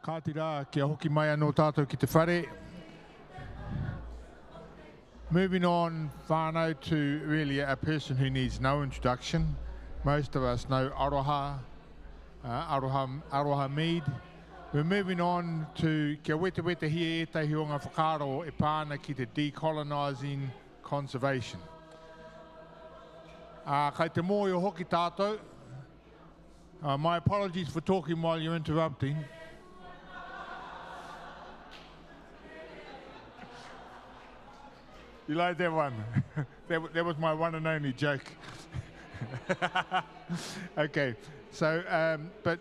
Ka tira, kia hoki mai anō tātou ki te whare. Moving on, whānau, to really a person who needs no introduction. Most of us know Aroha, Aroha Mead. We're moving on to kia wete hia e te hionga whakaro e pāna ki te Decolonising Conservation. Kai te mōi o hoki tātou. My apologies for talking while you're interrupting. You like that one? That was my one and only joke. Okay, so, but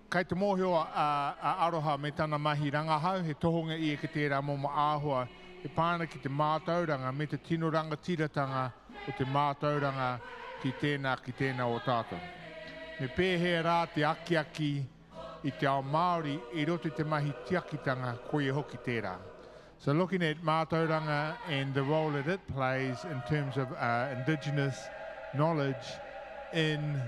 kai te mōhio a Aroha me tana mahi rangahau, he tohunga i e ki tērā momo āhua, he pāna ki te mātauranga me te tino rangatiratanga o te mātauranga ki tēnā o tātou. Me pēhea rā te aki i te ao Māori i roto te mahi tiakitanga koe hoki tērā. So looking at mātauranga and the role that it plays in terms of Indigenous knowledge in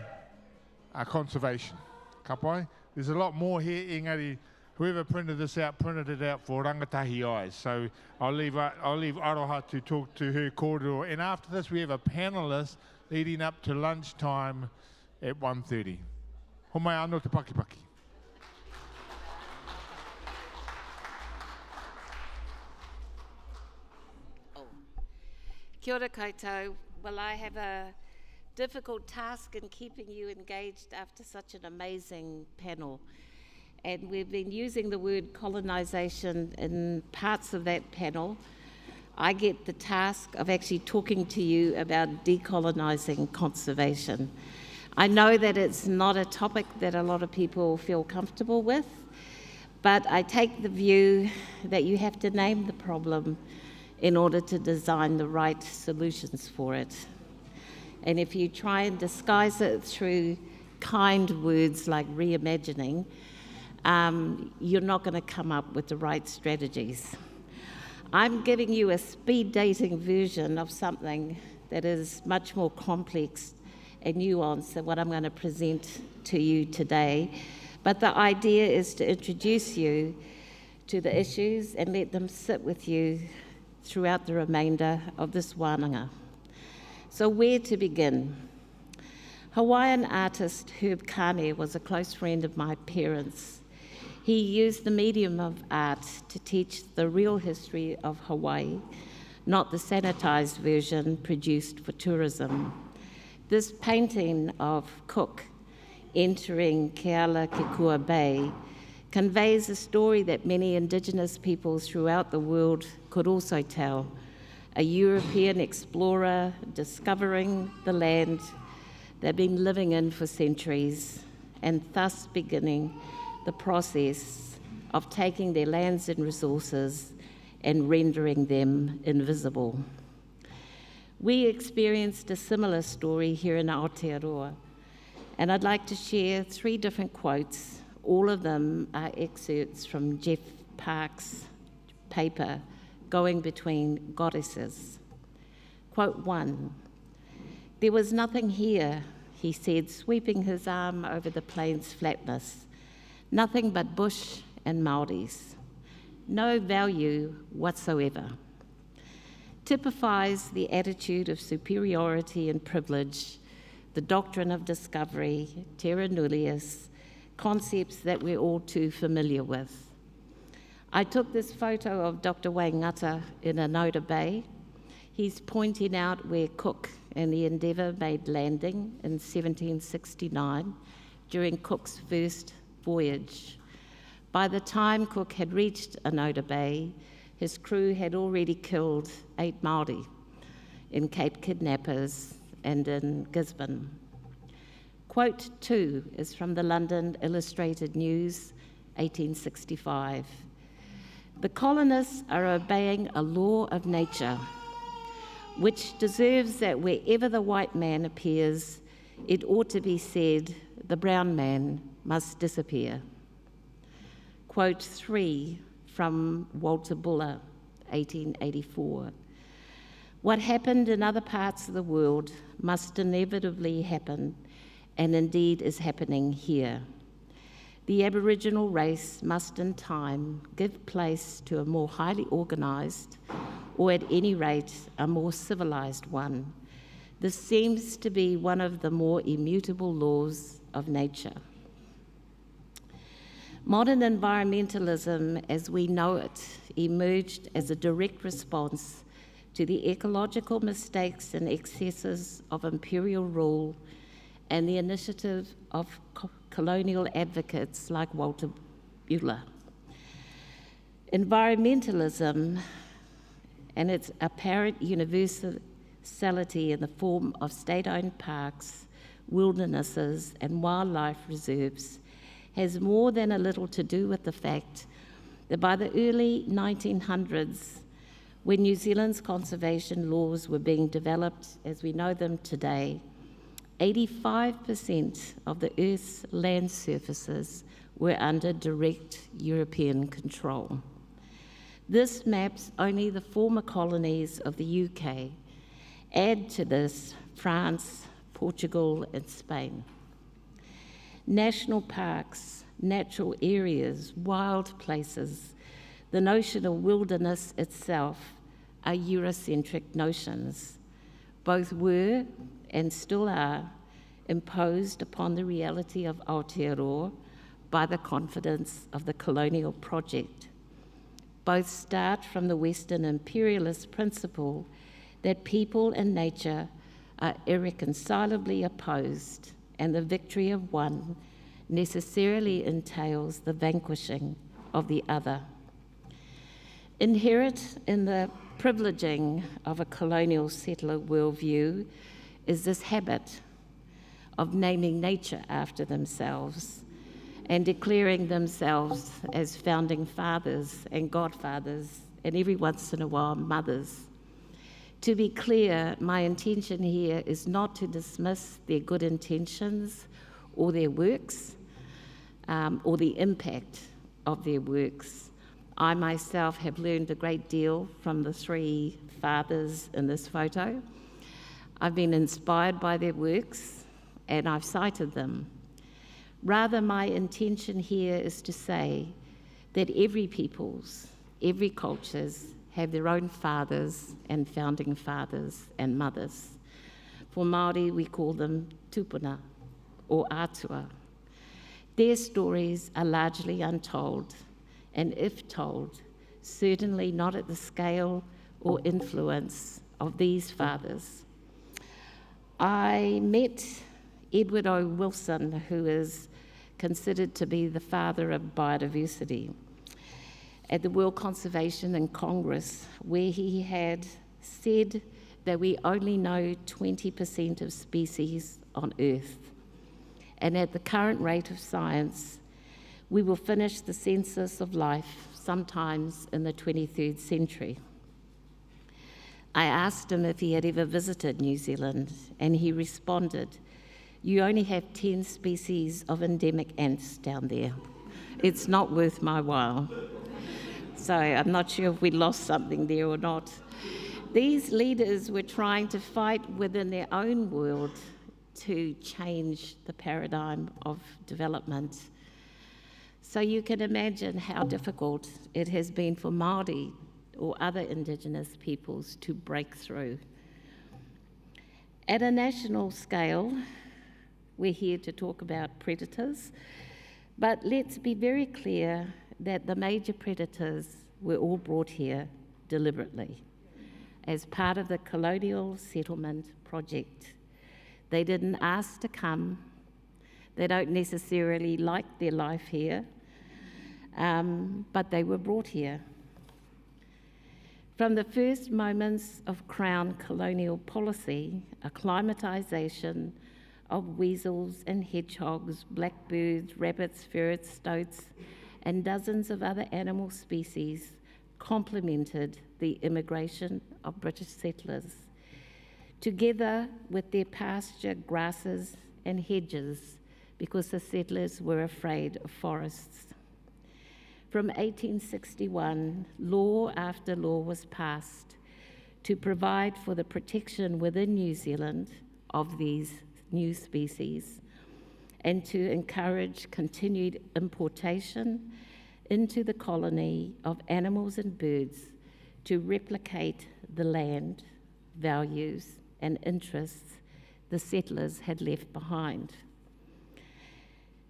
conservation. Ka pai? There's a lot more here, engari. Whoever printed this out, printed it out for rangatahi eyes. So I'll leave Aroha to talk to her kōrero. And after this, we have a panelist leading up to lunchtime at 1:30. Homai anō te pakipaki. Kia ora koutou. Well, I have a difficult task in keeping you engaged after such an amazing panel. And we've been using the word colonisation in parts of that panel. I get the task of actually talking to you about decolonising conservation. I know that it's not a topic that a lot of people feel comfortable with, but I take the view that you have to name the problem in order to design the right solutions for it. And if you try and disguise it through kind words like reimagining, you're not going to come up with the right strategies. I'm giving you a speed dating version of something that is much more complex and nuanced than what I'm going to present to you today. But the idea is to introduce you to the issues and let them sit with you throughout the remainder of this wānanga. So where to begin? Hawaiian artist Herb Kane was a close friend of my parents. He used the medium of art to teach the real history of Hawaii, not the sanitized version produced for tourism. This painting of Cook entering Kealakekua Bay conveys a story that many Indigenous peoples throughout the world could also tell. A European explorer discovering the land they've been living in for centuries, and thus beginning the process of taking their lands and resources and rendering them invisible. We experienced a similar story here in Aotearoa, and I'd like to share 3 different quotes. All of them are excerpts from Jeff Park's paper, Going Between Goddesses. Quote 1, "There was nothing here," he said, sweeping his arm over the plain's flatness. "Nothing but bush and Māoris. No value whatsoever." Typifies the attitude of superiority and privilege, the doctrine of discovery, terra nullius, concepts that we're all too familiar with. I took this photo of Dr. Waingata in Anoda Bay. He's pointing out where Cook and the Endeavour made landing in 1769 during Cook's first voyage. By the time Cook had reached Anoda Bay, his crew had already killed 8 Māori in Cape Kidnappers and in Gisborne. Quote 2 is from the London Illustrated News, 1865. "The colonists are obeying a law of nature, which deserves that wherever the white man appears, it ought to be said, the brown man must disappear." Quote 3 from Walter Buller, 1884. "What happened in other parts of the world must inevitably happen, and indeed is happening here. the Aboriginal race must in time give place to a more highly organised, or at any rate, a more civilised one. This seems to be one of the more immutable laws of nature. Modern environmentalism, as we know it, emerged as a direct response to the ecological mistakes and excesses of imperial rule and the initiative of colonial advocates like Walter Buehler. Environmentalism and its apparent universality in the form of state-owned parks, wildernesses, and wildlife reserves has more than a little to do with the fact that by the early 1900s, when New Zealand's conservation laws were being developed as we know them today, 85% of the Earth's land surfaces were under direct European control. This maps only the former colonies of the UK. Add to this France, Portugal, and Spain. National parks, natural areas, wild places, the notion of wilderness itself are Eurocentric notions. Both were and still are imposed upon the reality of Aotearoa by the confidence of the colonial project. Both start from the Western imperialist principle that people and nature are irreconcilably opposed, and the victory of one necessarily entails the vanquishing of the other. Inherent in the privileging of a colonial settler worldview is this habit of naming nature after themselves and declaring themselves as founding fathers and godfathers, and every once in a while, mothers. To be clear, my intention here is not to dismiss their good intentions or their works, or the impact of their works. I myself have learned a great deal from the three fathers in this photo. I've been inspired by their works, and I've cited them. Rather, my intention here is to say that every peoples, every cultures have their own fathers and founding fathers and mothers. For Māori, we call them tupuna or atua. Their stories are largely untold, and if told, certainly not at the scale or influence of these fathers. I met Edward O. Wilson, who is considered to be the father of biodiversity, at the World Conservation and Congress, where he had said that we only know 20% of species on Earth. And at the current rate of science, we will finish the census of life sometimes in the 23rd century. I asked him if he had ever visited New Zealand, and he responded, "You only have 10 species of endemic ants down there. It's not worth my while." So I'm not sure if we lost something there or not. These leaders were trying to fight within their own world to change the paradigm of development. So you can imagine how difficult it has been for Māori or other Indigenous peoples to break through. At a national scale, we're here to talk about predators, but let's be very clear that the major predators were all brought here deliberately as part of the colonial settlement project. They didn't ask to come. They don't necessarily like their life here, but they were brought here. From the first moments of Crown colonial policy, acclimatisation of weasels and hedgehogs, blackbirds, rabbits, ferrets, stoats, and dozens of other animal species complemented the immigration of British settlers, together with their pasture grasses and hedges, because the settlers were afraid of forests. From 1861, law after law was passed to provide for the protection within New Zealand of these new species, and to encourage continued importation into the colony of animals and birds to replicate the land, values, and interests the settlers had left behind.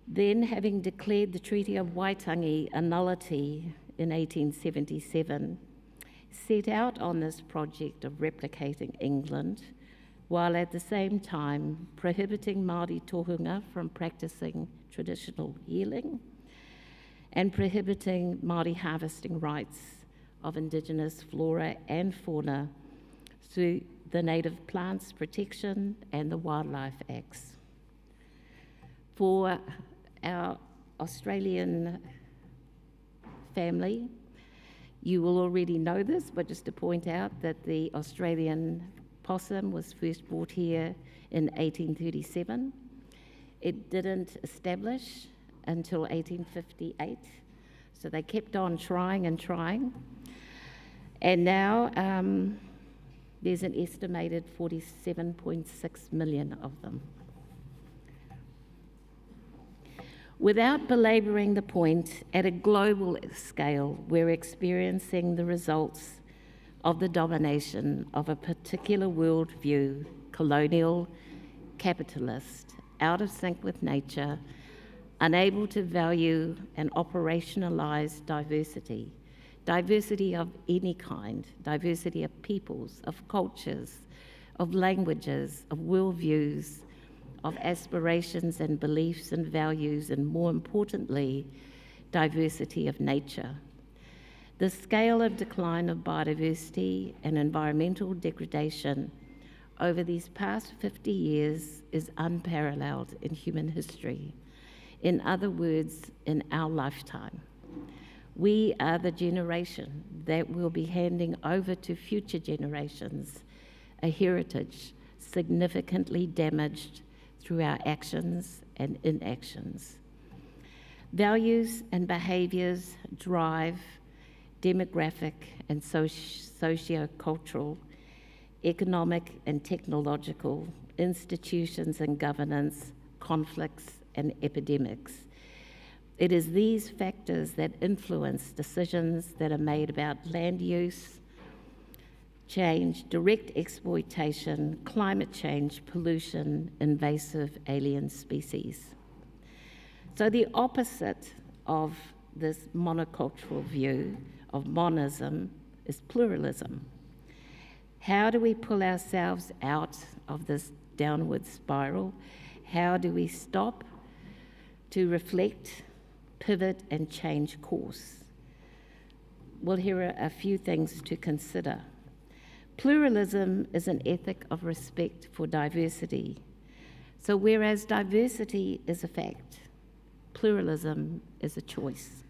Then, having declared the Treaty of Waitangi a nullity in 1877, set out on this project of replicating England, while at the same time prohibiting Māori tohunga from practicing traditional healing and prohibiting Māori harvesting rights of Indigenous flora and fauna through the Native Plants Protection and the Wildlife Acts. For our Australian family, you will already know this, but just to point out that the Australian possum was first brought here in 1837. It didn't establish until 1858, so they kept on trying and trying. And now there's an estimated 47.6 million of them. Without belabouring the point, at a global scale, we're experiencing the results of the domination of a particular worldview, colonial, capitalist, out of sync with nature, unable to value and operationalise diversity, diversity of any kind, diversity of peoples, of cultures, of languages, of worldviews, of aspirations and beliefs and values, and more importantly, diversity of nature. The scale of decline of biodiversity and environmental degradation over these past 50 years is unparalleled in human history. In other words, in our lifetime. We are the generation that will be handing over to future generations a heritage significantly damaged through our actions and inactions. Values and behaviours drive demographic and socio-cultural, economic and technological, institutions and governance, conflicts and epidemics. It is these factors that influence decisions that are made about land use, change, direct exploitation, climate change, pollution, invasive alien species. So the opposite of this monocultural view of monism is pluralism. How do we pull ourselves out of this downward spiral? How do we stop to reflect, pivot, and change course? Well, here are a few things to consider. Pluralism is an ethic of respect for diversity. So whereas diversity is a fact, pluralism is a choice.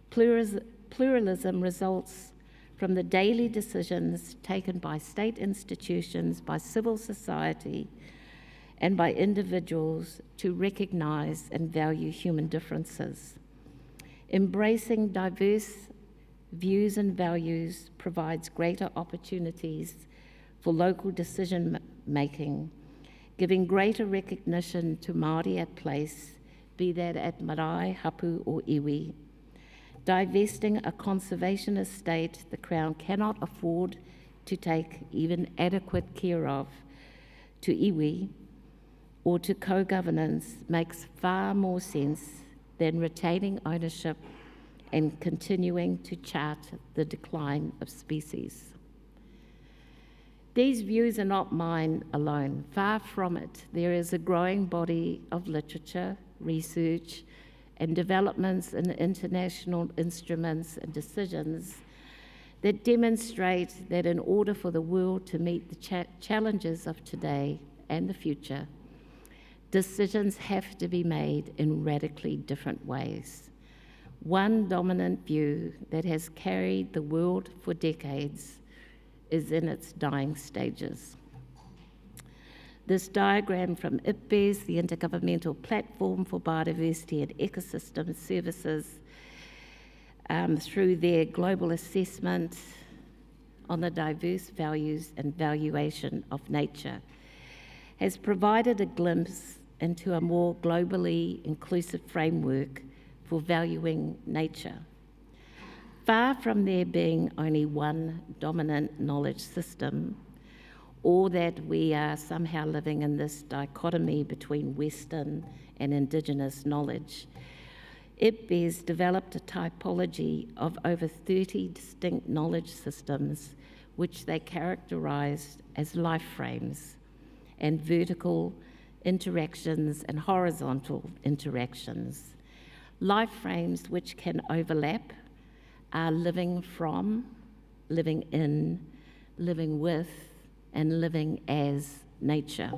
Pluralism results from the daily decisions taken by state institutions, by civil society, and by individuals to recognise and value human differences. Embracing diverse views and values provides greater opportunities for local decision-making, giving greater recognition to Māori at place, be that at marae, hapu or iwi. Divesting a conservation estate the Crown cannot afford to take even adequate care of to iwi or to co-governance makes far more sense than retaining ownership and continuing to chart the decline of species. These views are not mine alone. Far from it. There is a growing body of literature, research, and developments in international instruments and decisions that demonstrate that in order for the world to meet the challenges of today and the future, decisions have to be made in radically different ways. One dominant view that has carried the world for decades is in its dying stages. This diagram from IPBES, the Intergovernmental Platform for Biodiversity and Ecosystem Services, through their global assessment on the diverse values and valuation of nature, has provided a glimpse into a more globally inclusive framework for valuing nature. Far from there being only one dominant knowledge system, or that we are somehow living in this dichotomy between Western and Indigenous knowledge, IPBES developed a typology of over 30 distinct knowledge systems, which they characterised as life frames and vertical interactions and horizontal interactions. Life frames which can overlap are living from, living in, living with, and living as nature.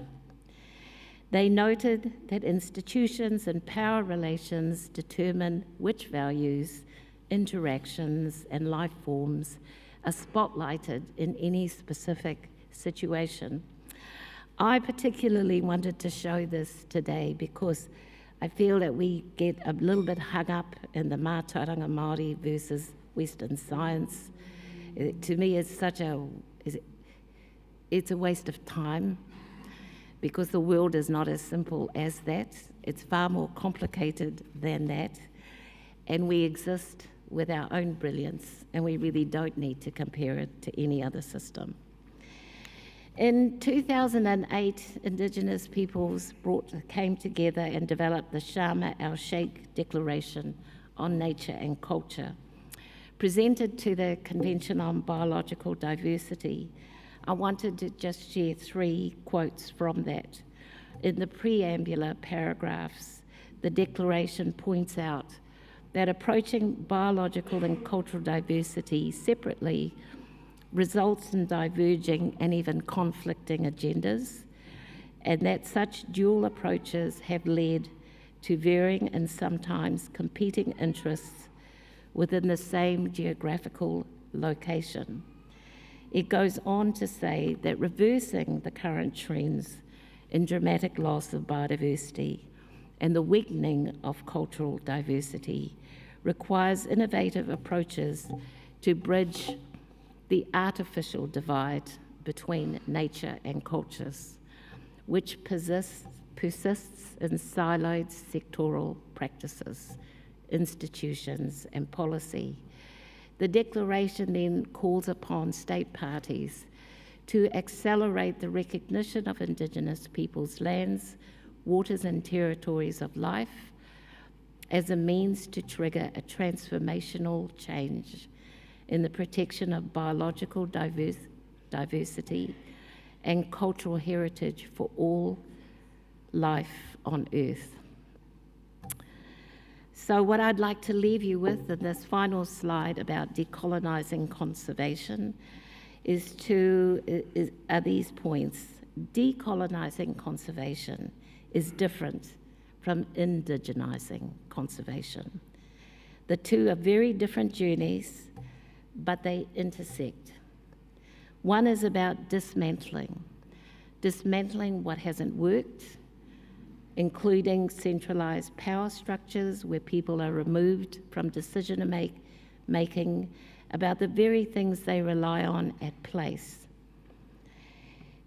They noted that institutions and power relations determine which values, interactions, and life forms are spotlighted in any specific situation. I particularly wanted to show this today because I feel that we get a little bit hung up in the mātauranga Māori versus Western science. To me, it's a waste of time, because the world is not as simple as that. It's far more complicated than that. And we exist with our own brilliance, and we really don't need to compare it to any other system. In 2008, Indigenous peoples came together and developed the Sharma el-Sheikh Declaration on Nature and Culture. Presented to the Convention on Biological Diversity, I wanted to just share 3 quotes from that. In the preambular paragraphs, the declaration points out that approaching biological and cultural diversity separately results in diverging and even conflicting agendas, and that such dual approaches have led to varying and sometimes competing interests within the same geographical location. It goes on to say that reversing the current trends in dramatic loss of biodiversity and the weakening of cultural diversity requires innovative approaches to bridge the artificial divide between nature and cultures, which persists in siloed sectoral practices, institutions, and policy. The declaration then calls upon state parties to accelerate the recognition of Indigenous peoples' lands, waters, and territories of life as a means to trigger a transformational change in the protection of biological diversity and cultural heritage for all life on Earth. So what I'd like to leave you with in this final slide about decolonising conservation are these points. Decolonising conservation is different from indigenising conservation. The two are very different journeys, but they intersect. One is about dismantling what hasn't worked, including centralised power structures where people are removed from decision-making about the very things they rely on at place.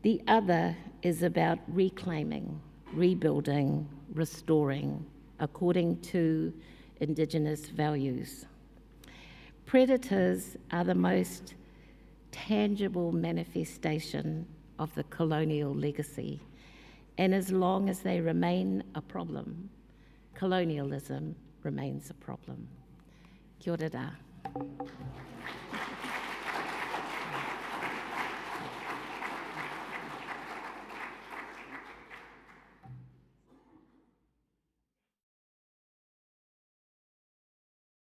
The other is about reclaiming, rebuilding, restoring, according to Indigenous values. Predators are the most tangible manifestation of the colonial legacy. And as long as they remain a problem, colonialism remains a problem. Kia ora.